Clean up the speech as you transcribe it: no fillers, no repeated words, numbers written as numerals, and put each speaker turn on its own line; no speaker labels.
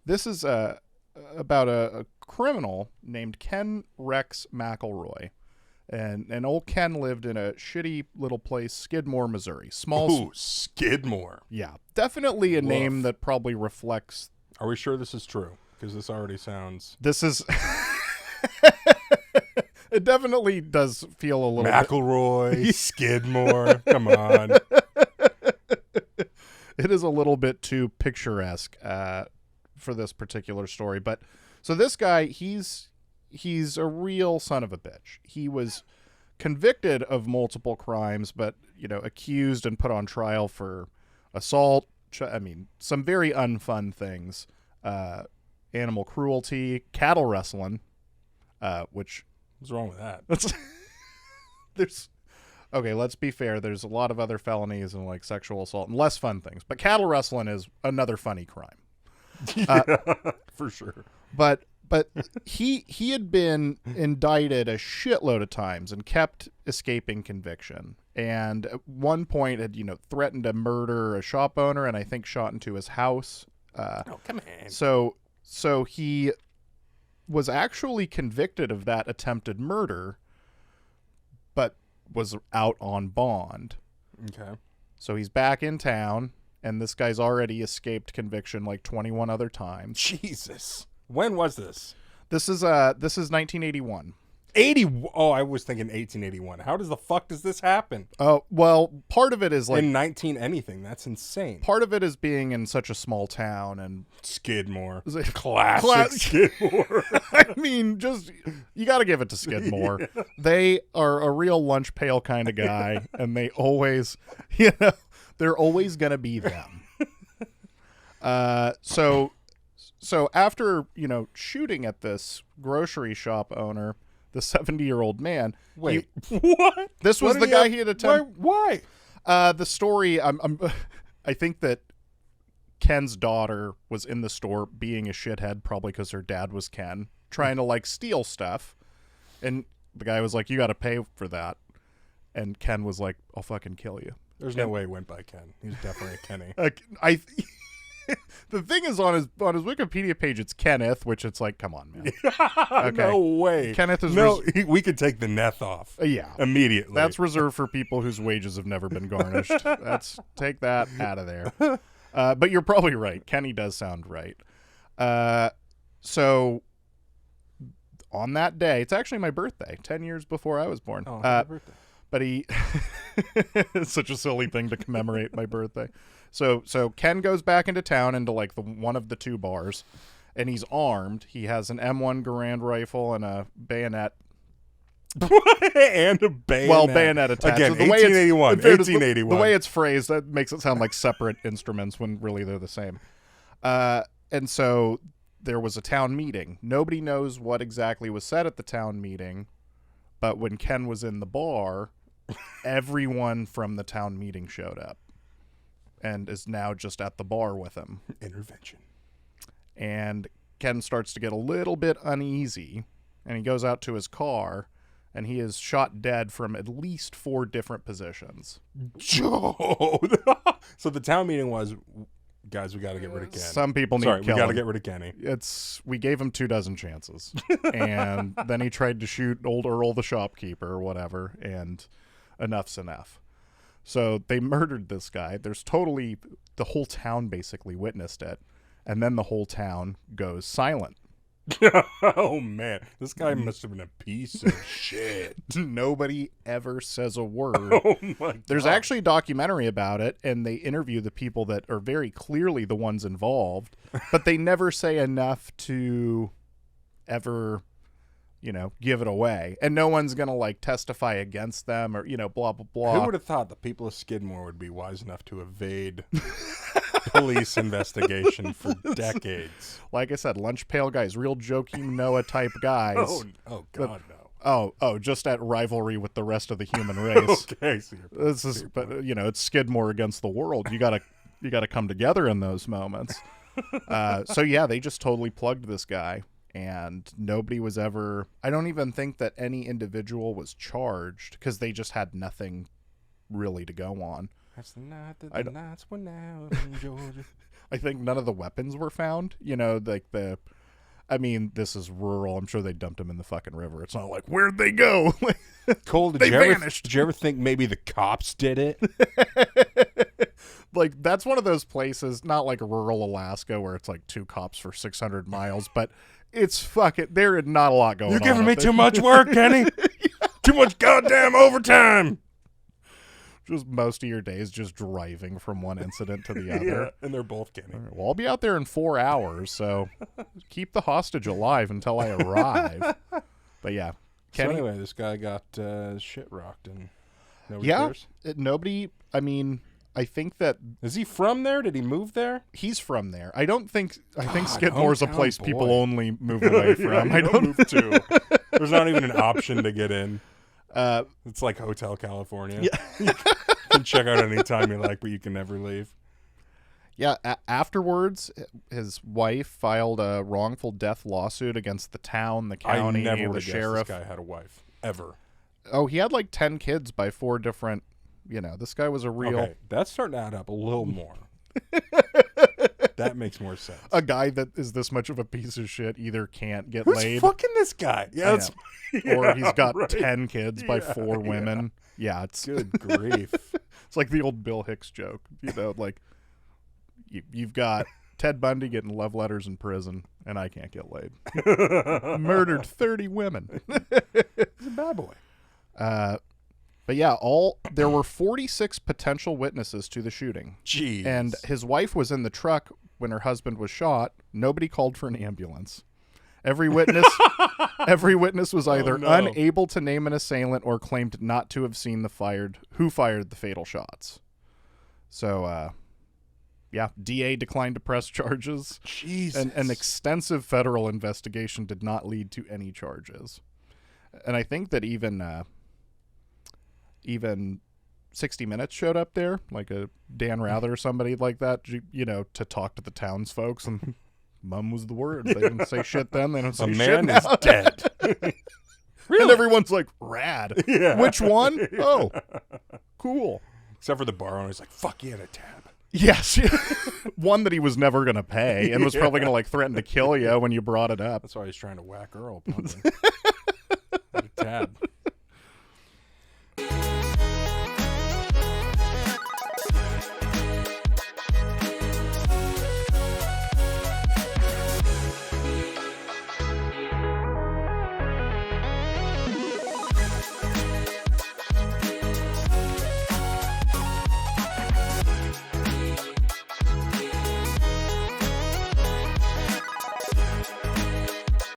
This is about a criminal named Ken Rex McElroy. And old Ken lived in a shitty little place, Skidmore, Missouri.
Ooh, Skidmore.
Yeah, definitely a name
Woof.
that probably reflects.
Are we sure this is true? Because this already sounds...
This is. It definitely does feel a little
McElroy, Skidmore. Come on.
It is a little bit too picturesque for this particular story. But so this guy, he's a real son of a bitch. He was convicted of multiple crimes, but accused and put on trial for assault. Some very unfun things: animal cruelty, cattle rustling, which.
What's wrong with that?
Okay, let's be fair. There's a lot of other felonies and like sexual assault and less fun things, but cattle rustling is another funny crime.
Yeah, for sure.
But he had been indicted a shitload of times and kept escaping conviction. And at one point had threatened to murder a shop owner and I think shot into his house.
Oh, come on.
So he was actually convicted of that attempted murder, but was out on bond.
Okay.
So he's back in town, and this guy's already escaped conviction like 21 other times.
Jesus. When was this?
This is 1981.
80. Oh, I was thinking 1881. How does the fuck does this happen?
Oh, well, part of it is like
in 19 anything. That's insane.
Part of it is being in such a small town and
Skidmore.
Classic
Skidmore.
I mean, just you got to give it to Skidmore. Yeah. They are a real lunch pail kind of guy, and they always, they're always gonna be them. So after shooting at this grocery shop owner, the 70-year-old man.
Wait, what?
This was the guy he had attempted.
Why?
The story. I think that Ken's daughter was in the store being a shithead, probably because her dad was Ken, trying to like steal stuff, and the guy was like, "You got to pay for that," and Ken was like, "I'll fucking kill you."
There's no way he went by Ken. He was definitely a Kenny.
The thing is, on his Wikipedia page, it's Kenneth, which it's like, come on, man.
Okay. No way.
Kenneth is
we could take the Neth off.
Yeah,
immediately.
That's reserved for people whose wages have never been garnished. Take that out of there. But you're probably right. Kenny does sound right. So on that day, it's actually my birthday, 10 years before I was born.
Oh, happy birthday.
But it's such a silly thing to commemorate my birthday. So Ken goes back into town into like one of the two bars, and he's armed. He has an M1 Garand rifle and a bayonet.
And a bayonet.
Well, bayonet attached.
Again,
So
1881.
The way it's phrased, that makes it sound like separate instruments when really they're the same. And so there was a town meeting. Nobody knows what exactly was said at the town meeting, but when Ken was in the bar, everyone from the town meeting showed up and is now just at the bar with him.
Intervention.
And Ken starts to get a little bit uneasy, and he goes out to his car, and he is shot dead from at least 4 different positions.
Joe! So the town meeting was, guys, we got to get rid of Ken.
Some people need to kill him.
We got to get rid of Kenny.
We gave him 24 chances. And then he tried to shoot old Earl the shopkeeper or whatever, and enough's enough. So they murdered this guy. The whole town basically witnessed it. And then the whole town goes silent.
Oh, man. This guy must have been a piece of shit.
Nobody ever says a word.
Oh, my God.
There's actually a documentary about it, and they interview the people that are very clearly the ones involved, but they never say enough to ever, give it away. And no one's going to, like, testify against them or, blah, blah, blah.
Who would have thought the people of Skidmore would be wise enough to evade police investigation for decades?
Like I said, lunch pail guys, real Joakim Noah type guys.
Oh God, no.
Oh, just at rivalry with the rest of the human race.
Okay, so
it's Skidmore against the world. You gotta come together in those moments. So yeah, they just totally plugged this guy, and nobody was ever. I don't even think that any individual was charged because they just had nothing really to go on.
That's the night that the nights were now in Georgia.
I think none of the weapons were found. You know, like I mean, this is rural. I'm sure they dumped him in the fucking river. It's not like, where'd they go?
Cole,
They vanished.
Did you ever think maybe the cops did it?
Like, that's one of those places, not like rural Alaska where it's like 2 cops for 600 miles, but it's fucking, there is not a lot going on.
You're giving me
up
too
there.
much work, Kenny. Too much goddamn overtime.
Just most of your days just driving from one incident to the other.
And they're both Kenny.
All right, well, I'll be out there in 4 hours, so keep the hostage alive until I arrive. But yeah, Kenny.
So anyway, this guy got shit rocked and nobody
Yeah,
cares.
nobody. I mean, I think that
Is he from there? Did he move there?
he's from there. I think
God,
Skidmore's a
hometown
place people
boy.
only move away from.
Yeah,
I
you
don't.
move to. There's not even an option to get in. It's like Hotel California.
Yeah.
You can check out any time you like, but you can never leave.
Yeah. Afterwards, his wife filed a wrongful death lawsuit against the town, the county,
I never would
the
have guessed
sheriff.
this guy had a wife. Ever.
Oh, he had like 10 kids by 4 different. You know, this guy was a real.
Okay, that's starting to add up a little more. That makes more sense.
A guy that is this much of a piece of shit either can't get
Who's
laid,
fucking this guy? Yeah,
I know. Or he's got
right.
10 kids by
Yeah,
4 women. Yeah, it's
Good grief.
it's like the old Bill Hicks joke. You know, like you've got Ted Bundy getting love letters in prison, and I can't get laid. Murdered 30 women.
He's a bad boy.
But yeah, there were 46 potential witnesses to the shooting.
Jeez.
And his wife was in the truck when her husband was shot. Nobody called for an ambulance. Every witness was either
no.
unable to name an assailant or claimed not to have seen who fired the fatal shots. So, yeah, DA declined to press charges.
Jesus.
An extensive federal investigation did not lead to any charges. And I think that even 60 Minutes showed up there, like a Dan Rather or somebody like that, you know, to talk to the townsfolk. And mum was the word. They didn't say shit then. They don't say
A
shit
man
now.
is dead.
And everyone's like, rad.
Yeah.
Which one? Oh, cool.
Except for the bar owner. He's like, fuck, you had a tab.
Yes. One that he was never going to pay and was probably going to like threaten to kill you when you brought it up.
That's why he's trying to whack Earl. Probably. Had a tab.